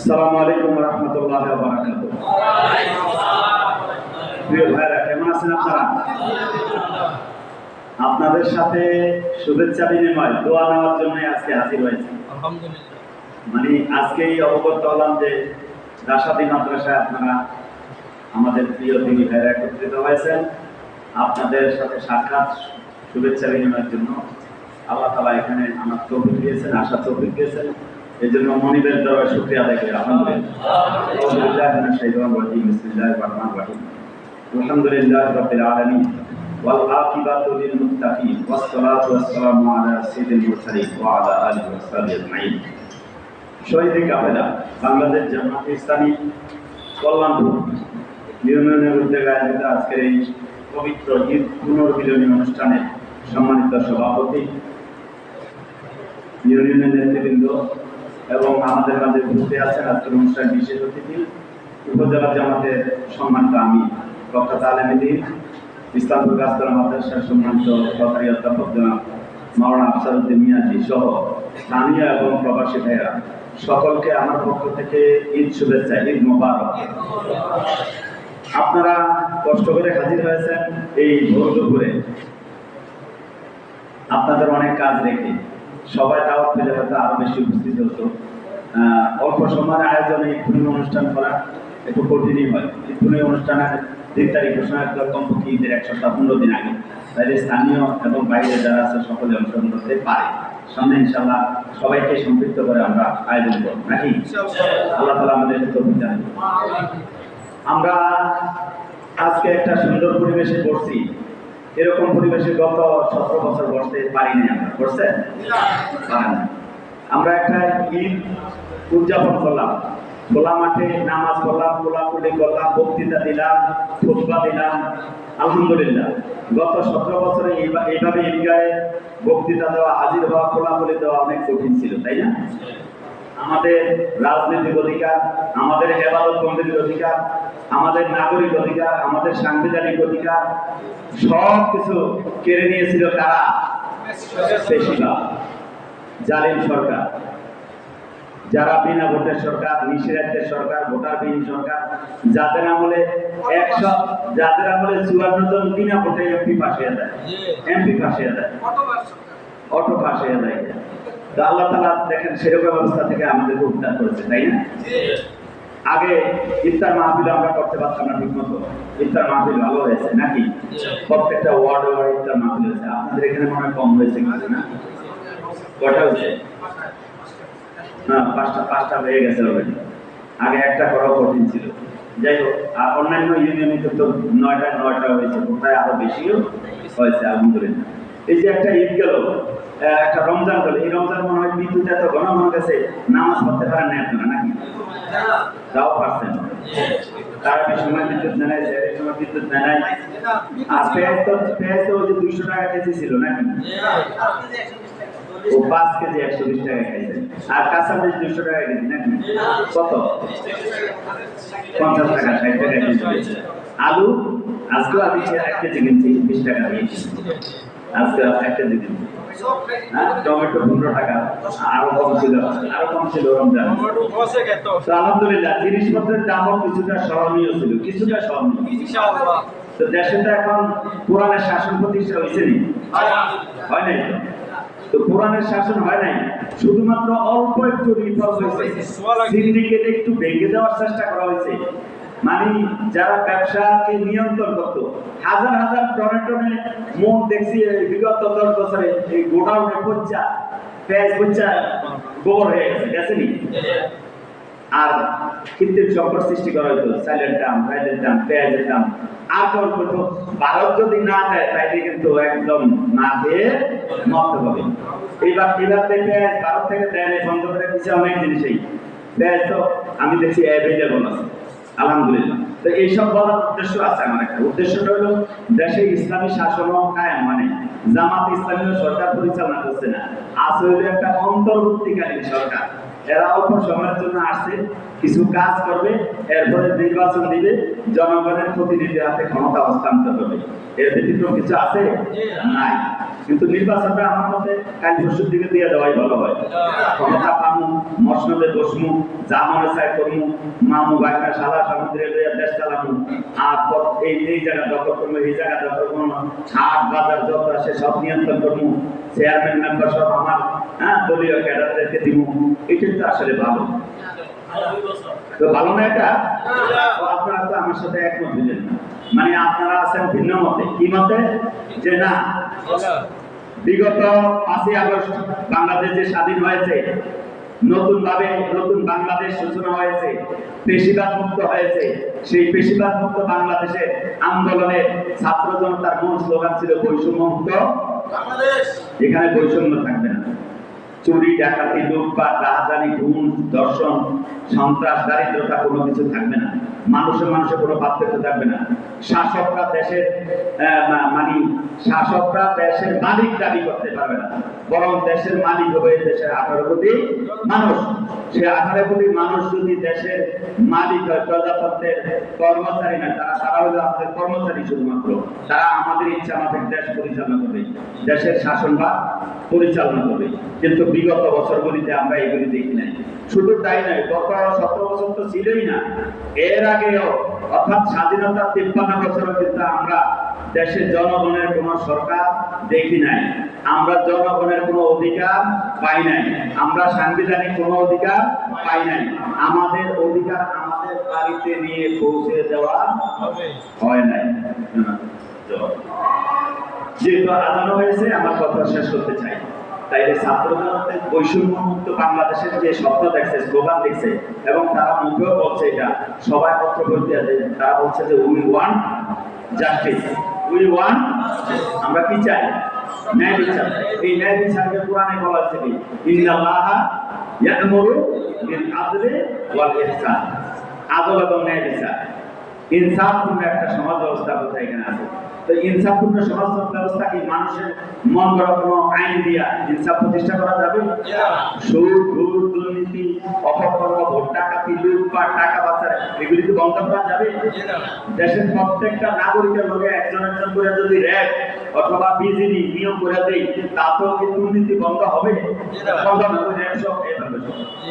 আসসালামু আলাইকুম ওয়া রাহমাতুল্লাহি ওয়া বারাকাতুহু। প্রিয় ভাইরা, কেমন আছেন আপনারা? আপনাদের সাথে শুভেচ্ছা বিনিময় দোয়া নেওয়ার জন্য আজকে হাজির হয়েছি। আলহামদুলিল্লাহ। মানে আজকেই অবগত হলাম যে রাশাদি মাদ্রাসায় আপনারা আমাদের প্রিয় দিনী ভাইরা একত্রিত হয়েছেন। আপনাদের সাথে সাক্ষাৎ শুভেচ্ছা বিনিময়ের জন্য আল্লাহ তাআলা এখানে আমার তৌফিক দিয়েছেন, আসার তৌফিক দিয়েছেন। এই জন্য মনিবের দরবারে শুকরিয়া আদায় করি। আলহামদুলিল্লাহ। বিসমিল্লাহির রহমানির রহিম। আলহামদুলিল্লাহি রাব্বিল আলামিন ওয়াল আকিবাতু লিল মুত্তাকিন ওয়াস সালাতু ওয়াস সালামু আলা সাইয়্যিদিল মুরসালিন ওয়া আলা আলিহি ওয়া সাহবিহি আজমাইন। শহীদ কাফেলা বাংলাদেশ জামাতে ইসলামী কল্যাণপুর ইউনিয়নের উদ্যোগে আয়োজিত আজকের এই পবিত্র ঈদ পুনর্মিলনী অনুষ্ঠানে সম্মানিত সভাপতি, ইউনিয়নের নেতৃবৃন্দ এবং আমাদের মাঝে উপস্থিত আছেন আজকের অনুষ্ঠানের বিশেষ অতিথি উপজেলা জামাতের সম্মানিত আমির ডক্টর আলমদ্দিন, ইসলামপুর গাছতলা মাদ্রাসার সম্মানিত সরকারি অধ্যাপক জনাব মাওলানা আফসারউদ্দিন মিয়াজি সহ স্থানীয় এবং প্রবাসী ভাইয়েরা, সকলকে আমার পক্ষ থেকে ঈদ শুভেচ্ছা, ঈদ মোবারক। আপনারা কষ্ট করে হাজির হয়েছেন এই ভোর দুপুরে, আপনাদের অনেক কাজ রেখে সবাই দাওয়াত পেলে হয়তো আরো বেশি উপস্থিত হতো। অল্প সময়ের আয়োজনে ঈদ অনুষ্ঠান করা একটু কঠিনই হয়। ঈদ অনুষ্ঠানের 3 তারিখ ঘোষণা কমপক্ষে ঈদের 1 সপ্তাহ 15 দিন আগে, তাই স্থানীয় এবং বাইরে যারা আছে সকলে অংশগ্রহণ করতে পারে। সামনে ইনশাআল্লাহ সবাইকে সম্পৃক্ত করে আমরা আয়োজন করব নাকি? আল্লাহ তাআলা আমাদের তৌফিক দান করুন। আমরা আজকে একটা সুন্দর পরিবেশে বসছি। এরকম পরিবেশে গত 17 বছর বসতে পারিনি আমরা। বসছেন? আমরা একটা ঈদ উদযাপন করলাম, খোলা মাঠে নামাজ পড়লাম, কোলাকুলি করলাম, বক্তৃতা দিলাম, খুতবা দিলাম। আলহামদুলিল্লাহ, গত 17 বছরে এইভাবে ঈদগাহে বক্তৃতা দেওয়া, হাজির হওয়া, কোলাকুলি দেওয়া অনেক কঠিন ছিল, তাই না? আমাদের রাজনৈতিক অধিকার, আমাদের ইবাদত বন্দেগীর অধিকার, আমাদের নাগরিক অধিকার, আমাদের সাংবিধানিক অধিকার সব কিছু কেড়ে নিয়েছিল কারা? বেশিরভাগ জালিম সরকার, যারা বিনা ভোটের সরকার, নিষেধাজ্ঞের সরকার, ভোটারবিহীন সরকার, যাদের আমলে 54 জন বিনা ভোটে এমপি ফাঁসিয়ে দেয়, অটো ফাঁসিয়ে দেয়। আল্লাহ তাআলা দেখেন সেরকম অবস্থা থেকে আমাদেরকে উদ্ধার করেছে, তাই না? আগে ইফতার মাহফিল আমরা করতে পারতাম না ঠিক মতো। ইফতার মাহফিল ভালো হয়েছে নাকি? প্রত্যেকটা ওয়ার্ডে ইফতার মাহফিল হয়েছে। আপনাদের এখানে মনে হয় কম হয়েছে কিছু না? কটা হয়েছে? না, পাঁচটা হয়ে গেছে অলরেডি। আগে একটা করাও কঠিন ছিল। যাই হোক, আর অন্যান্য ইউনিয়নে তো 9টা হয়েছে, কোথায় আরো বেশিও হয়েছে আলহামদুলিল্লাহ। এই যে একটা ঈদ গেল, একটা রমজান গেল, এই রমজান মনে হয় বিদ্যুৎ এত ঘন মনে গেছে, নামাজ পড়তে পারেন না আপনারা নাকি? তাও পারছেন। তার সময় বিদ্যুৎ নেয়, সময় বিদ্যুৎ নেয়। আর পেঁয়াজ তো ওই যে 200 টাকা কেজি ছিল নাকি? ও 5 কেজি 120 টাকা কেজি। আর কাঁচামরিচ 200 টাকা কেজি নাকি? কত? 50 টাকা 60 টাকা কেজি। আলু আজকেও আমি 1 কেজি কিনছি 20 টাকা দিয়ে, আজকে 1 কেজি কিনছি। টমেটো 15 টাকা, আরো কম ছিল রমজান। তো আলহামদুলিল্লাহ জিনিসপত্রের দামও কিছুটা সহনীয় ছিল, ইনশাআল্লাহ। তো দেশে তো এখন কোরআনের শাসন প্রতিষ্ঠা হয়েছে নি? হয় নাই তো কোরআনের শাসন হয় নাই, শুধুমাত্র অল্প একটু রিফর্ম হয়েছে, সিন্ডিকেট একটু ভেঙে দেওয়ার চেষ্টা করা হয়েছে। মানে যারা ব্যবসাকে নিয়ন্ত্রণ করতো, হাজার হাজার টনে মোট দেখছি বিগত 10 বছরে এই গোডাউনে পেঁয়াজ গোবর হয়ে গেছে নি? আর কৃত্রিম সংকট সৃষ্টি করা হইতো, চালের দাম, ডালের দাম, পেঁয়াজের দাম। আর তো ভারত যদি না দেয় তাইলে কিন্তু একদম না খেয়ে মরতে হবে। এইবার পেঁয়াজ ভারত থেকে দেয় না, বন্ধ করে দিচ্ছে অনেক জিনিসেই। পেঁয়াজ তো আমি দেখছি অ্যাভেলেবল আছে আলহামদুলিল্লাহ। তো এইসব বলার উদ্দেশ্য আছে, আমার একটা উদ্দেশ্যটা হলো দেশে ইসলামী শাসন কায়েম, মানে জামাত ইসলামী সরকার পরিচালনা করছে না, আছে হইলো একটা অন্তর্বর্তীকালীন সরকার। এরা অল্প সময়ের জন্য আসছে, কিছু কাজ করবে, এরপরে নির্বাচন দিবে, জনগণের প্রতিনিধির হাতে ক্ষমতা হস্তান্তর করবে। এর ব্যতিক্রম কিছু আছে? নাই। কিন্তু নির্বাচনটা আমার মতে কাল পরশুর দিকে দিয়ে দেওয়াই ভালো হয়। ক্ষমতা পামু, মসনদে বসমু, যা মনে চায় করমু, মামু বাইনা সাদা সমুদ্রে লইয়া দেশ চালামু, আর এই জায়গা দখল করবো, এই জায়গা দখল করবো, হাট বাজার যত আসে সব নিয়ন্ত্রণ করবো, চেয়ারম্যান মেম্বার সব আমার দলীয় ক্যাডারদেরকে দিব। এটাই তো আসলে ভালো। তো ভালো না এটা? আপনারা তো আমার সাথে একমত হইলেন না, মানে আপনারা আছেন ভিন্ন মতে। কি মতে? যে না, বিগত 5ই আগস্ট বাংলাদেশ যে স্বাধীন হয়েছে, নতুন বাংলাদেশ সূচনা হয়েছে, পেশিবাদ মুক্ত হয়েছে, সেই পেশিবাদ মুক্ত বাংলাদেশের আন্দোলনে ছাত্র জনতার মূল স্লোগান ছিল বৈষম্য মুক্ত বাংলাদেশ। এখানে বৈষম্য থাকবে না, চুরি ডাকাতি লুটপাট রাহাজানি খুন ধর্ষণ সন্ত্রাস দারিদ্রতা কোনো কিছু থাকবে না, মানুষে কোনো পার্থক্য থাকবে না। শাসকরা দেশের মালিক দাবি করতে পারবে না, বরং দেশের মালিক হবে দেশের 18 কোটি মানুষ। সে 18 কোটি মানুষ যদি দেশের মালিক হয়, প্রজাতন্ত্রের কর্মচারী না, তারা হলো আমাদের কর্মচারী শুধুমাত্র। তারা আমাদের ইচ্ছা আমাদের দেশ পরিচালনা করবে, দেশের শাসনভার পরিচালনা করবে। কিন্তু বিগত বছরগুলিতে আমরা এগুলি দেখি নাই। শুধু তাই নয়, গত 17 বছর তো ছিলই না, এর আগেও অর্থাৎ স্বাধীনতার 53 বছরও কিন্তু আমরা দেশের জনগণের কোন সরকার দেখি নাই, আমরা জনগণের কোনো অধিকার পাই নাই, আমরা সাংবিধানিক কোনো অধিকার পাই নাই। আমাদের অধিকার আমাদের বাড়িতে নিয়ে পৌঁছে দেওয়া হয় নাই। যেহেতু আদানো হয়েছে, আমার কথা শেষ করতে চাই। তাইলে ছাত্র জনতার বৈষম্য মুক্ত বাংলাদেশের যে স্বপ্ন দেখছে, স্লোগান দেখছে, এবং তারা মুখেও বলছে, এটা সবাই পত্র বলতে আছে, তারা বলছে যে we want justice, we want, আমরা কি চাই? ন্যায় বিচার। এই ন্যায় বিচারকে কোরআনে বলা হয়েছে কি? ইন্নাল্লাহা ইয়া'মুরু বিল আদলি ওয়াল ইহসান, আদল এবং ন্যায় বিচার, ইনসাফপূর্ণ একটা সমাজ ব্যবস্থা কোথায় এখানে আছে। তো ইনসাফপূর্ণ সমাজ ব্যবস্থা কি মানুষের মন গড়া কোনো আইন দিয়া ইনসাফ প্রতিষ্ঠা করা যাবে? সুদ ঘুষ দুর্নীতি অপকর্ম ভোট ডাকাতি লুটপাট টাকা পাচার এগুলি কি বন্ধ করা যাবে? দেশের প্রত্যেকটা নাগরিকের লগে একজন করে যদি র্যাব অথবা বিজিবি নিয়োগ করে দেয়, তাতেও কি দুর্নীতি বন্ধ হবে? বন্ধ না করে সব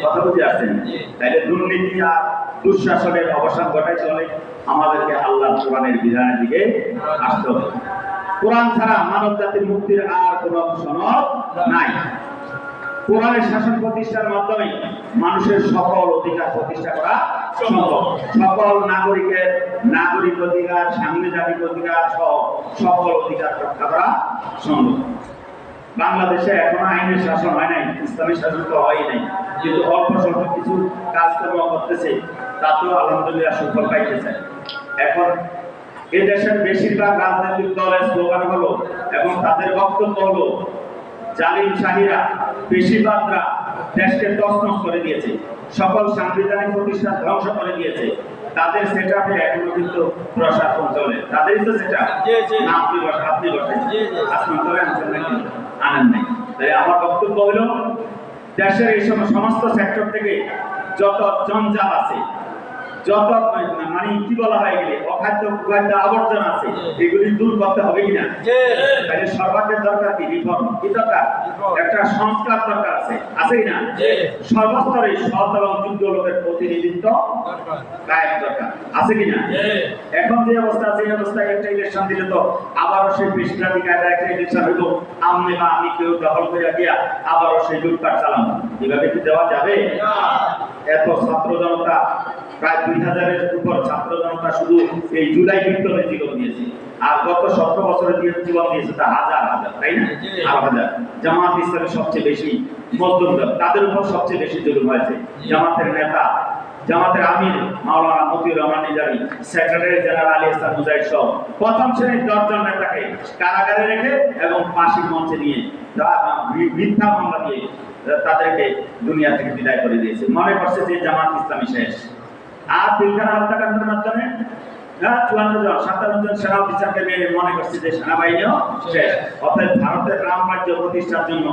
কথা বুঝে আসছেন। তাইলে দুর্নীতি আর দুঃশাসনের অবসান ঘটাই চলে আমাদেরকে আল্লাহ কোরআনের বিধানের দিকে আসতে হবে। কোরআন ছাড়া মানব জাতির মুক্তির আর কোনো সনদ নাই। কোরআনের শাসন প্রতিষ্ঠার মাধ্যমে মানুষের সকল অধিকার প্রতিষ্ঠা করা সম্ভব। সকল নাগরিকের নাগরিক অধিকার, সাংবিধানিক অধিকার সহ সকল অধিকার রক্ষা করা সম্ভব। বাংলাদেশে এখনো আইনের শাসন হয় নাই, ইসলামী শাসন তো হয় নাই, কিন্তু অল্প স্বল্প কিছু কাজকর্ম করতেছে, তাতেও আলহামদুলিল্লাহ সুফল পাইতেছে। এখন এই দেশের বেশিরভাগ রাজনৈতিক দলের স্লোগান হলো এবং তাদের বক্তব্য হলো জালিম শাহীরা বেশিরভাগরা দেশকে তছনছ করে দিয়েছে, সকল সাংবিধানিক প্রতিষ্ঠান ধ্বংস করে দিয়েছে। তাদের সেটআপে এখনো কিন্তু প্রশাসন চলে, তাদেরই তো সেটআপ। আপনি বসেন আসমান তলে আনছেন নাকি? আনেন নাই। তাই আমার বক্তব্য হলো দেশের এই সমস্ত সেক্টর থেকে যত জঞ্জাল আছে, যত মানে কি বলা হয় গেলে অখাদ্য কুখাদ্য আবর্জনা আছে, এগুলি দূর করতে হবে কিনা? তাহলে সর্বাগ্রে দরকার কি? রিফর্ম। কি দরকার? একটা সংস্কার দরকার আছে কিনা? সর্বস্তরে সৎ এবং যোগ্য লোকের প্রতিনিধিত্ব কায়েম দরকার আছে কিনা? এখন যে অবস্থা আছে, এই অবস্থায় একটা ইলেকশন দিলে তো আবারও সেই বেশিরভাগী কায়দায় একটা ইলেকশন হইব, আমনে বা আমি কেউ দখল করে গিয়া আবারও সেই লুটপাট চালানো, এভাবে কি দেওয়া যাবে? এত ছাত্র জনতা, প্রায় 2000-এর উপর ছাত্র জনতা শুধু এই জুলাই বিপ্লবে জীবন দিয়েছে, আর গত 17 বছরে জীবন দিয়েছে তা হাজার হাজার, তাই না? হাজার। জামাত ইসলামের সবচেয়ে বেশি মজলুম, তাদের উপর সবচেয়ে বেশি জুলুম হয়েছে। জামাতের নেতা, জামাতের আমির মাওলানা মতিউর রহমান নিজামী, সেক্রেটারি জেনারেল আলী ইহসান মুজাহিদ সহ প্রথম শ্রেণীর 10 জন নেতাকে কারাগারে রেখে এবং ফাঁসির মঞ্চে নিয়ে মিথ্যা মামলা দিয়ে তাদেরকে দুনিয়া থেকে বিদায় করে দিয়েছে। মনে করছে যে জামাত ইসলামী শেষ। আর পিলখানা হত্যাকাণ্ডের মাধ্যমে 54 জন 57 জন সেনা অফিসারকে মনে করছে যে সেনাবাহিনীও শেষ। অর্থাৎ ভারতের রাম রাজ্য প্রতিষ্ঠার জন্য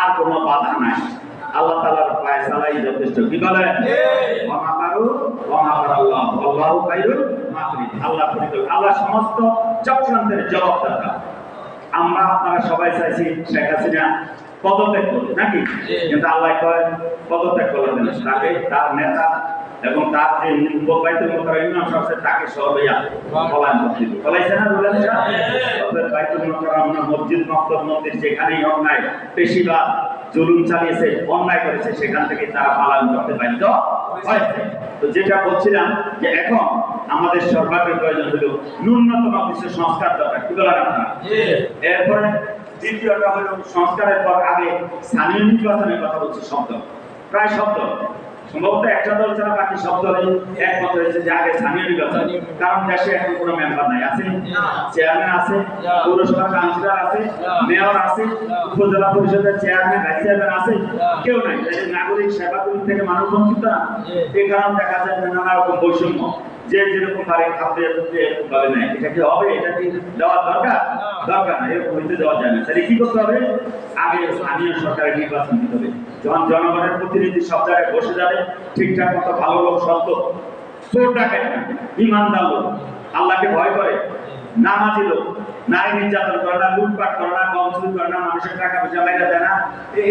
আর কোনো বাধা নাই, আল্লাহ তাআলার ফয়সালাই যথেষ্ট। কি বলেন? ওয়া মা কারু ওয়া মা কারাল্লাহ আল্লাহু খায়রুল মাকিরিন। আল্লাহ পরিচালক, আল্লাহ সমস্ত চক্রান্তের জবাবদাতা। আমরা আপনারা সবাই চাইছি শেখ হাসিনা পদত্যাগ করবে নাকি, কিন্তু আল্লাহ কয় পদত্যাগ করবেন না, তাকে তার নেতা এবং তার যে বাইতুল মুকাররম ইমাম সাহেব তাকে সহ লইয়া পলায়ন করতে দিবে। পলাইছে না বলেন না? অতএব বাইতুল মুকাররম মসজিদ মক্তব মন্দির যেখানেই অন্যায় বেশিরভাগ জুলুম চালিয়েছে, অন্যায় করেছে, সেখান থেকে তারা পালন করতে বাধ্য হয়েছে। তো যেটা বলছিলাম যে এখন আমাদের সর্বাগ্রে প্রয়োজন হলো ন্যূনতম কিছু সংস্কার দরকার। কি বলেন আপনারা? এরপরে দ্বিতীয়টা হলো সংস্কারের পর আগে স্থানীয় নির্বাচনের কথা বলছি। শব্দ প্রায় শব্দ সম্ভবত একটা দল ছাড়া বাকি সব দলই একমত হয়েছে যে আগে স্থানীয় নির্বাচন, কারণ দেশে এখন কোনো মেম্বার নাই। আছে চেয়ারম্যান আছে, পৌরসভা কাউন্সিলর আছে, মেয়র আছে, উপজেলা পরিষদের চেয়ারম্যান ভাইস চেয়ারম্যান আছে, কেউ নাই। নাগরিক সেবা থেকে মানুষ বঞ্চিত না, এই কারণে দেখা যায় নানা রকম বৈষম্য, যে যেরকম পারে খাদ্য এরকম ভাবে নেয়। এটা কি হবে? এটা কি দেওয়া দরকার? দরকার না, এরকম হইতে দেওয়া যায় না। তাহলে কি করতে হবে? আগে স্থানীয় সরকারের নির্বাচন দিতে হবে, যখন জনগণের প্রতিনিধি সব জায়গায় বসে যাবে, ঠিকঠাক মতো ভালো লোক, সত্য চোর ডাকে না, ইমানদার লোক, আল্লাহকে ভয় করে, নামাজি লোক, নারী নির্যাতন করে না, লুটপাট করে না, কম চুরি করে না, মানুষের টাকা পয়সা মেরে দেয় না,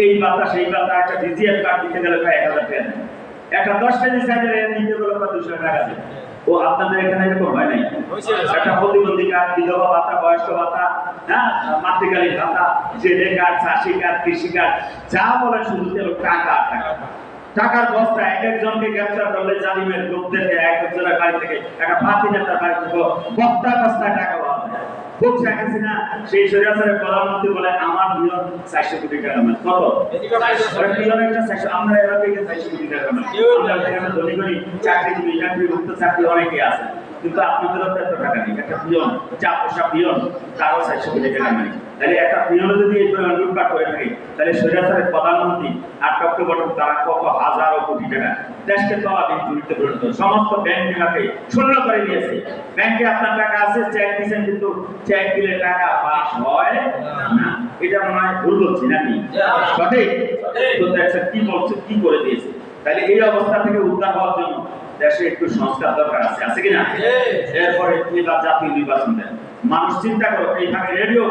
এই বার্তা সেই বার্তা, একটা ডিজিএফ কার্ড দিতে গেলে প্রায় 1000 টাকা দেয়, একটা 10 কেজি সাইকেল নিতে গেলে 200 টাকা দেয়। ও আপনাদের এখানে এরকম হয় নাই? একটা প্রতিবন্ধী কার্ড, বিধবা ভাতা, বয়স্ক ভাতা, হ্যাঁ, মাতৃকালীন ভাতা, জেলে কার্ড, চাষি কার্ড, কৃষি কার্ড, যা বলে শুধু টাকা টাকা। টাকার বস্তা এক একজনকে গ্রেফতার করলে জালিমের লোকদেরকে এক একজনের বাড়ি থেকে, একটা পার্টি নেতার বাড়ি থেকে বস্তা বস্তায় টাকা পাওয়া যায়। বলছে হাসিনা সেই সরিয়াসের প্রধানমন্ত্রী বলে আমার নিয়ম 400 কোটি টাকা মানে কত? আমরা এর আগে 400 কোটি টাকা মানে আমরা এখানে ধনী ধনী চাকরিজীবী, চাকরিভুক্ত চাকরি অনেকে আছে, কিন্তু আপনাদেরও তো এত টাকা নেই। একটা পিয়ন, চা পোষা পিয়ন, তারও 400 কোটি টাকা মানে। তাহলে একটা পিয়নও যদি এই পরিমাণ লুটপাট করে থাকে, তাহলে সরিয়াসের প্রধানমন্ত্রী আর টক্টবট তারা কত হাজারো কোটি টাকা দেশকে তলাবিহীন দুর্নীতিতে পরিণত, সমস্ত ব্যাংক বিমাকে শূন্য করে দিয়েছে। ব্যাংকে আপনার টাকা আছে, চেক দিয়েছেন, কিন্তু চেক দিলে টাকা পাস হয় না। এটা মনে হয় ভুল বলছি নাকি? সঠিক? তো দেখছেন কি বলছে, কি করে দিয়েছে। তাহলে এই অবস্থা থেকে উদ্ধার হওয়ার জন্য দেশে একটু সংস্কার দরকার আছে, আছে কিনা? এরপরে জাতীয় নির্বাচন দেন। মানুষ চিন্তা করো, এইভাবে রেডিও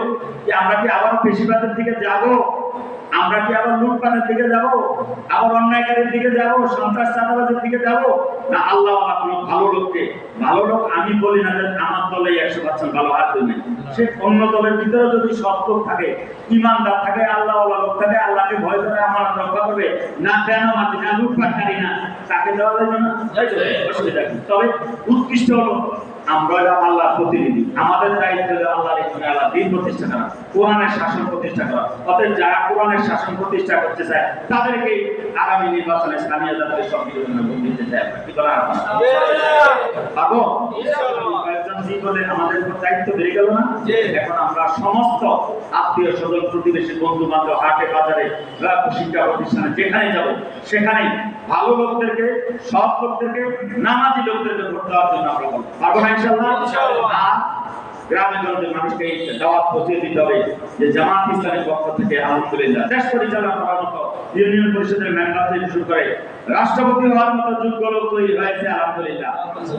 কি আমরা কি আবার বেশিরভাগের দিকে যাব? আমরা কি আবার লুটপাটের দিকে যাব? আবার অন্যায়কারীর দিকে যাব? সন্ত্রাস চাঁদাবাজের দিকে যাব? না আল্লাহ কোনো ভালো লোককে, ভালো লোক আমি বলি না যে আমার দলে 100% ভালো হাত নেই, সে অন্য দলের ভিতরে যদি সৎ লোক থাকে, ইমানদার থাকে, আল্লাহ লোক থাকে, আল্লাহকে ভয় করে আমার রক্ষা করবে না, কেন মাতি না, লুটপাটকারী না, তাকে দেওয়া যাবে না, অসুবিধা কি? তবে উৎকৃষ্ট হলো আমরা আল্লাহ প্রতিনিধি, আমাদের দায়িত্ব হলো আল্লাহর এখানে আল্লাহ দিন প্রতিষ্ঠা করা, কোরআনের শাসন প্রতিষ্ঠা করা। অতএব যারা কোরআনের শাসন প্রতিষ্ঠা করতে চায় তাদেরকে আগামী নির্বাচনে স্থানীয় জাতীয় সংবিধানে ভোট দিতে চায়। কি বলা পাবো? কয়েকজন জীবনে আমাদের উপর দায়িত্ব বেড়ে গেল না? এখন আমরা সমস্ত আত্মীয় স্বজন, প্রতিবেশী, বন্ধু বান্ধব, হাটে বাজারে, শিক্ষা প্রতিষ্ঠানে যেখানে যাব সেখানেই ভালো লোকদেরকে, সৎ লোকদেরকে, নামাজি লোকদেরকে ভোট দেওয়ার জন্য আমরা বলবো। পারবো না ইনশাআল্লাহ? গ্রামে গঞ্জে মানুষকে দাওয়াত পৌঁছে দিতে হবে যে জামাত ইসলামের পক্ষ থেকে আলহামদুলিল্লাহ দেশ পরিচালনা করার মতো, ইউনিয়ন পরিষদের মেম্বার থেকে শুরু করে রাষ্ট্রপতি হওয়ার মতো যোগ্য লোক তৈরি হয়েছে আলহামদুলিল্লাহ,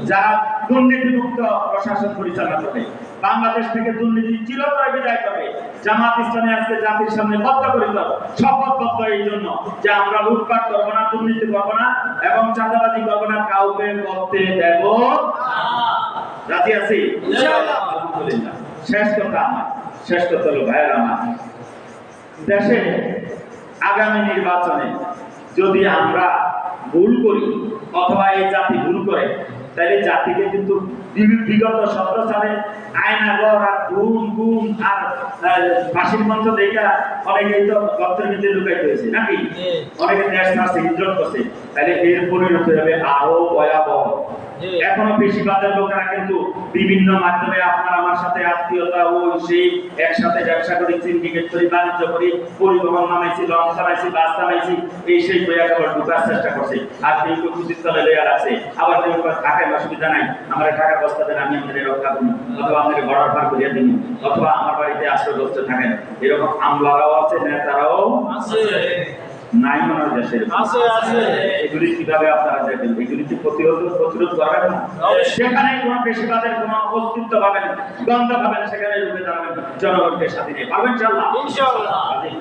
যারা দুর্নীতিমুক্ত প্রশাসন পরিচালনা করবে। বাংলাদেশ থেকে দুর্নীতি চিরতরে বিদায় করবে। জামাত ইসলামী আজকে জাতির সামনে বদ্ধপরিকর, শপথবদ্ধ এই জন্য যে আমরা লুটপাট করবো না, দুর্নীতি করবো না এবং চাঁদাবাজি করবো না, কাউকে করতে দেব না। রাজি আছি ইনশাআল্লাহ? আলহামদুলিল্লাহ। শেষ কথা আমার, শেষ কথা হলো ভাইয়ের আমার, দেশে আগামী নির্বাচনে যদি আমরা ভুল করি অথবা এই জাতি ভুল করে, তাহলে জাতিকে কিন্তু বিগত 17 সালে আয়নাগর আর গুম আর ফাঁসির মঞ্চ দেখা অনেকেই তো গর্তের ভিতরে লুকাইতে হয়েছে নাকি? অনেকে দেশ ছাড়ছে, হিজরত করছে। তাহলে এর পরিণতি হবে আরো ভয়াবহ। এখনো বেশিরভাগের লোকেরা কিন্তু বিভিন্ন মাধ্যমে আপনার আমার সাথে আত্মীয়তা ও সেই একসাথে ব্যবসা করি, সিন্ডিকেট করি, বাণিজ্য করি, পরিবহন নামাইছি, লঞ্চ চালাইছি, বাস চালাইছি, এই সেই বইয়া খবর ঢুকার চেষ্টা করছে। আর কেউ কেউ কুচিতলে লেয়ার আছে, আবার কেউ টাকায় অসুবিধা নাই, আমার টাকার বস্তা দেন, আমি আপনাদের রক্ষা করুন, অথবা আপনাদের ঘর ভার করিয়া দিন, অথবা আমার বাড়িতে আশ্রয়গ্রস্ত থাকেন। এরকম আমলারাও আছে, নেতারাও আছে। নাই মনে হয় দেশের এগুলি কিভাবে আপনারা দেখবেন? এগুলি কি প্রতিরোধ করবেন না? সেখানে কোনো বেশিবাদের কোনো অস্তিত্ব পাবেন, গন্ধ পাবেন, সেখানে রুখে দাঁড়াবেন জনগণকে সাথে নিয়ে পাবেন ইনশাআল্লাহ।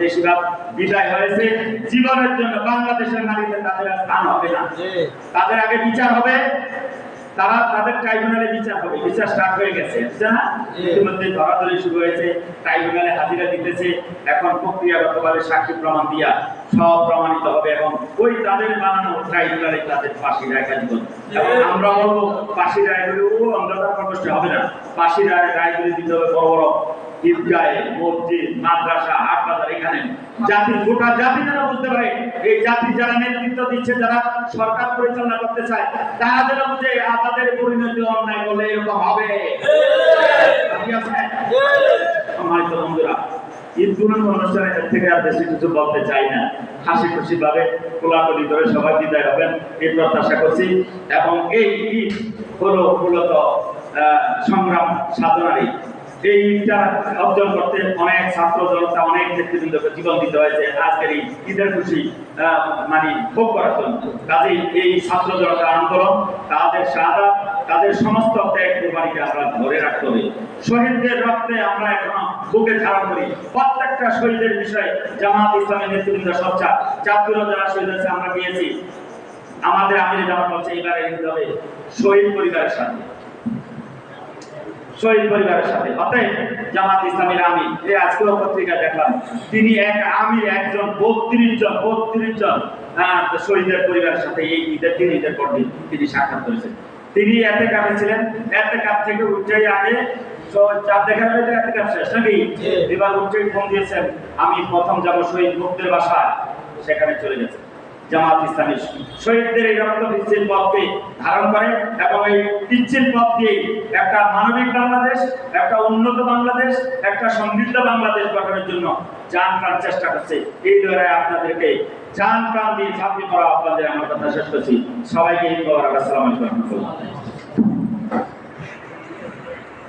বেশিরভাগ বিদায় হয়েছে জীবনের জন্য। বাংলাদেশের নারীদের তাদের স্থান হবে না, তাদের আগে বিচার হবে, তারা তাদের ট্রাইব্যুনালে বিচার হবে। বিচার স্টার্ট হয়ে গেছে, না? ইতিমধ্যে ধরাধরি শুরু হয়েছে, ট্রাইব্যুনালে হাজিরা দিতেছে। এখন প্রক্রিয়াগতভাবে সাক্ষী প্রমাণ দিয়া সব প্রমাণিত হবে এবং ওই তাদের বানানো ট্রাইব্যুনালে তাদের ফাঁসি রায় কার্যকর। এবং আমরা বলবো ফাঁসি রায়গুলি অন্ধকার প্রকোষ্ঠে হবে না, ফাঁসি রায়গুলি দিতে হবে বড় বড় ঈদগাহে, মসজিদ, মাদ্রাসা, হাট বাজার, এখানে জাতির গোটা জাতি যেন বুঝতে পারে, এই জাতি যারা নেতৃত্ব দিচ্ছে, যারা সরকার পরিচালনা করতে চায়, তারা যেন বুঝে আমাদের পরিণতি অন্যায় করলে এরকম হবে। সম্মানিত বন্ধুরা, ঈদ গুলোর অনুষ্ঠানে এর থেকে আর বেশি কিছু বলতে চাই না। হাসি খুশি ভাবে কোলাকুলি করে সবাই বিদায় হবেন এই প্রত্যাশা করছি। এবং এই ঈদ হলো মূলত সংগ্রাম সাধনারই। এই ঈদটা অর্জন করতে অনেক ছাত্র জনতা, অনেক নেতৃবৃন্দকে জীবন দিতে হয়েছে আজকের এই ঈদের খুশি মানে ভোগ করার জন্য। কাজেই এই ছাত্র জনতার আন্দোলন, তাদের শাহাদাত, তাদের সমস্ত ত্যাগ কোরবানিকে আমরা ধরে রাখতে হবে। শহীদদের রক্তে আমরা এখনো বুকে ধারণ করি। প্রত্যেকটা শহীদের বিষয়ে জামাত ইসলামের নেতৃবৃন্দ সচ্চা, চাঁদপুরও যারা শহীদ হয়েছে আমরা গিয়েছি। আমাদের আমির জামাত হচ্ছে এবারে ঈদ হবে শহীদ পরিবারের সাথে, শহীদ পরিবারের সাথে। অতএব জামাত ইসলামের আমির, এই আজকেও পত্রিকা দেখলাম, তিনি এক আমির একজন 32 জন শহীদের পরিবারের সাথে এই ঈদের দিন, ঈদের পর দিন তিনি সাক্ষাৎ করেছেন। তিনি এতে কাপে ছিলেন, এতে কাপ থেকে উঠেই আগে চার দেখা হয়েছে এতে কাপ শেষ নাকি, এবার উঠেই ফোন দিয়েছেন আমি প্রথম যাব শহীদ মুক্তির বাসায়, সেখানে চলে গেছে। জামাত ইসলামী শহীদদের এই রক্ত পিচ্ছিল পথকে ধারণ করে এবং এই পিচ্ছিল পথ দিয়ে একটা মানবিক বাংলাদেশ, একটা উন্নত বাংলাদেশ, একটা সমৃদ্ধ বাংলাদেশ গঠনের জন্য জান প্রাণ চেষ্টা করছে। এই লড়াই আপনাদেরকে জান প্রাণ দিয়ে ঝাঁপিয়ে পড়া আপনাদের আমার কথা শেষ করছি। সবাইকে ঈদ মোবারক। আসসালামু আলাইকুম।